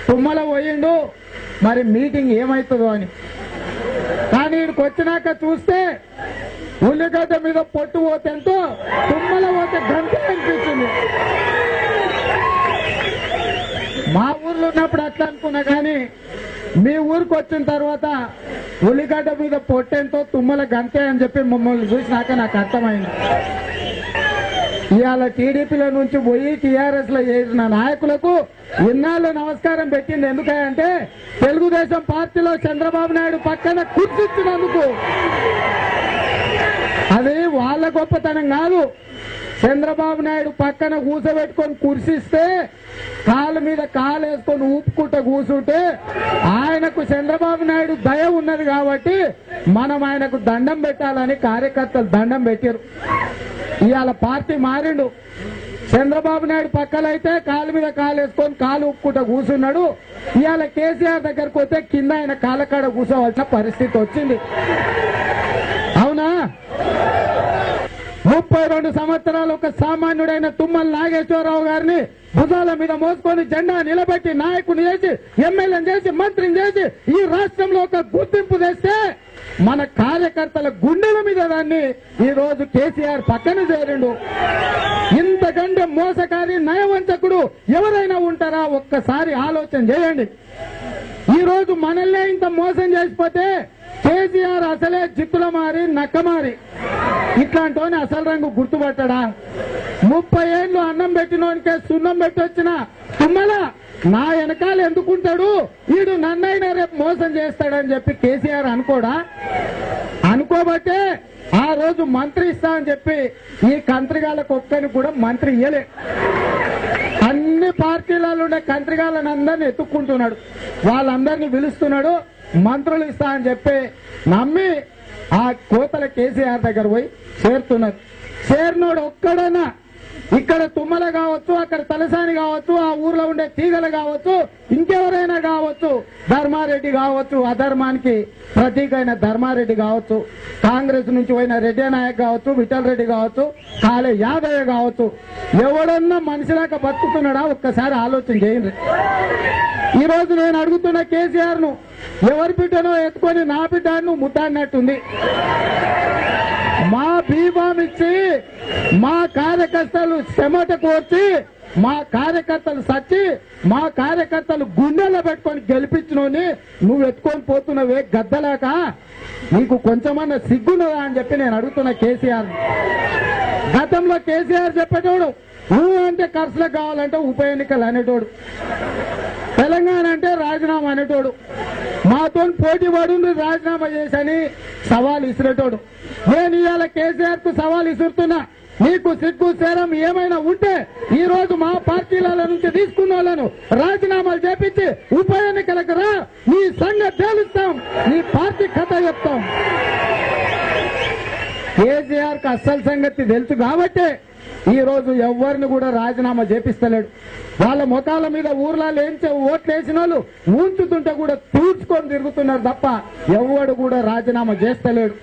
తుమ్మల పోయిండు, మరి మీటింగ్ ఏమవుతుందో అని. కానీ ఇక్కడికి వచ్చినాక చూస్తే ఉల్లిగడ్డ మీద పొట్టు పోతేంతో తుమ్మల పోతే గంటే అనిపించింది. మా ఊర్లో ఉన్నప్పుడు అట్లా అనుకున్నా, కానీ మీ ఊరికి వచ్చిన తర్వాత ఉల్లిగడ్డ మీద పొట్టేంతో తుమ్మల గంతే అని చెప్పి మమ్మల్ని చూసినాక నాకు అర్థమైంది. ఇవాళ టీడీపీలో నుంచి పోయి టీఆర్ఎస్ లో చేసిన నాయకులకు ఇన్నాళ్ళు నమస్కారం పెట్టింది ఎందుకంటే తెలుగుదేశం పార్టీలో చంద్రబాబు నాయుడు పక్కన కూర్చున్నందుకు. అది వాళ్ళ గొప్పతనం కాదు. చంద్రబాబు నాయుడు పక్కన కూర్చోబెట్టుకొని కుర్సిస్తే కాళ్ళ మీద కాలు వేసుకొని ఊపుకుంటూ కూర్చుంటే ఆయనకు చంద్రబాబు నాయుడు దయ ఉన్నది కాబట్టి మనం ఆయనకు దండం పెట్టాలని కార్యకర్తలు దండం పెట్టారు. ఇవాళ పార్టీ మారిండు. చంద్రబాబు నాయుడు పక్కలైతే కాలు మీద కాలు వేసుకొని కాలు ఊపుకుంటూ కూర్చున్నాడు. ఇవాళ కేసీఆర్ దగ్గరకు వస్తే కింద ఆయన కాళ్ళకాడ కూర్చోవలసిన పరిస్థితి వచ్చింది. అవునా? 32 సంవత్సరాలు ఒక సామాన్యుడైన తుమ్మల నాగేశ్వరరావు గారిని భుజాల మీద మోసుకొని జెండా నిలబెట్టి నాయకుని చేసి ఎమ్మెల్యేని చేసి మంత్రిని చేసి ఈ రాష్ట్రంలో ఒక గుర్తింపు తెస్తే మన కార్యకర్తల గుండెల మీద దాన్ని ఈ రోజు కేసీఆర్ పక్కన చేరిండు. ఇంతకంటే మోసకారి నయవంచకుడు ఎవరైనా ఉంటారా? ఒక్కసారి ఆలోచన చేయండి. ఈ రోజు మనల్నే ఇంత మోసం చేసిపోతే కేసీఆర్ అసలే జిత్తుల మారి నక్కమారి ఇట్లాంటి అసలు రంగు గుర్తుపట్టడా? 30 ఏళ్లు అన్నం పెట్టినోనికే సున్నం పెట్టి వచ్చిన తుమ్మల నా వెనకాల ఎందుకుంటాడు, వీడు నన్నైనా రేపు మోసం చేస్తాడని చెప్పి కేసీఆర్ అనుకోడా? అనుకోబట్టే ఆ రోజు మంత్రి ఇస్తా అని చెప్పి ఈ కంత్రిగాళ్ళకు ఒక్కని కూడా మంత్రి ఇయ్యలే. అన్ని పార్టీలలో ఉండే కంత్రిగాళ్ళని అందరినీ ఎత్తుక్కుంటున్నాడు, వాళ్ళందరినీ పిలుస్తున్నాడు, మంత్రులు ఇస్తా అని చెప్పి నమ్మి ఆ కోతల కేసీఆర్ దగ్గర పోయి చేరుతున్నారు. చేరినోడు ఒక్కడన్నా ఇక్కడ తుమ్మల కావచ్చు, అక్కడ తలసాని కావచ్చు, ఆ ఊర్లో ఉండే తీగలు కావచ్చు, ఇంకెవరైనా కావచ్చు, ధర్మారెడ్డి కావచ్చు, అధర్మానికి ప్రతీకైన ధర్మారెడ్డి కావచ్చు, కాంగ్రెస్ నుంచి పోయిన రెడ్డి నాయక్ కావచ్చు, విఠల్ రెడ్డి కావచ్చు, కాళే యాదవ్ కావచ్చు, ఎవడన్నా మనిషిలాగా బతుకుతున్నాడా? ఒక్కసారి ఆలోచన చేయండి. ఈ రోజు నేను అడుగుతున్న కేసీఆర్ ను, ఎవరి బిడ్డనో ఎత్తుకొని నా బిడ్డను ముద్దాడినట్టుంది. మా బీఫామ్ ఇచ్చి మా కార్యకర్తలు చెమట కోర్చి మా కార్యకర్తలు సచ్చి మా కార్యకర్తలు గుండెల్లో పెట్టుకొని గెలిపించినోని నువ్వు ఎత్తుకొని పోతున్నావే గద్దలాక, నీకు కొంచెమన్నా సిగ్గున్నదా అని చెప్పి నేను అడుగుతున్నా కేసీఆర్. గతంలో కేసీఆర్ చెప్పేటోడు అంటే ఖర్చులకు కావాలంటే ఉప ఎన్నికలు అనేటోడు, తెలంగాణ అంటే రాజీనామా అనేటోడు, మాతో పోటీ పడి రాజీనామా చేసని సవాల్ ఇసిరేటోడు. నేను ఇవాళ కేసీఆర్ కు సవాల్ ఇసురుతున్నా, నీకు సిగ్గు శరం ఏమైనా ఉంటే ఈ రోజు మా పార్టీల నుంచి తీసుకున్న వాళ్ళను రాజీనామాలు చేపించి ఉప ఎన్నికలకు రా, నీ సంగతి తేలుస్తాం, నీ పార్టీ కథ చెప్తాం. కేసీఆర్ కు అస్సలు సంగతి తెలుసు కాబట్టి ఈ రోజు ఎవరిని కూడా రాజీనామా చేపిస్తలేడు. వాళ్ళ ముఖాల మీద ఊర్లలో ఓట్లు వేసిన వాళ్ళు ఉంచుతుంటే కూడా తూర్చుకొని తిరుగుతున్నారు తప్ప ఎవడు కూడా రాజీనామా చేస్తలేడు.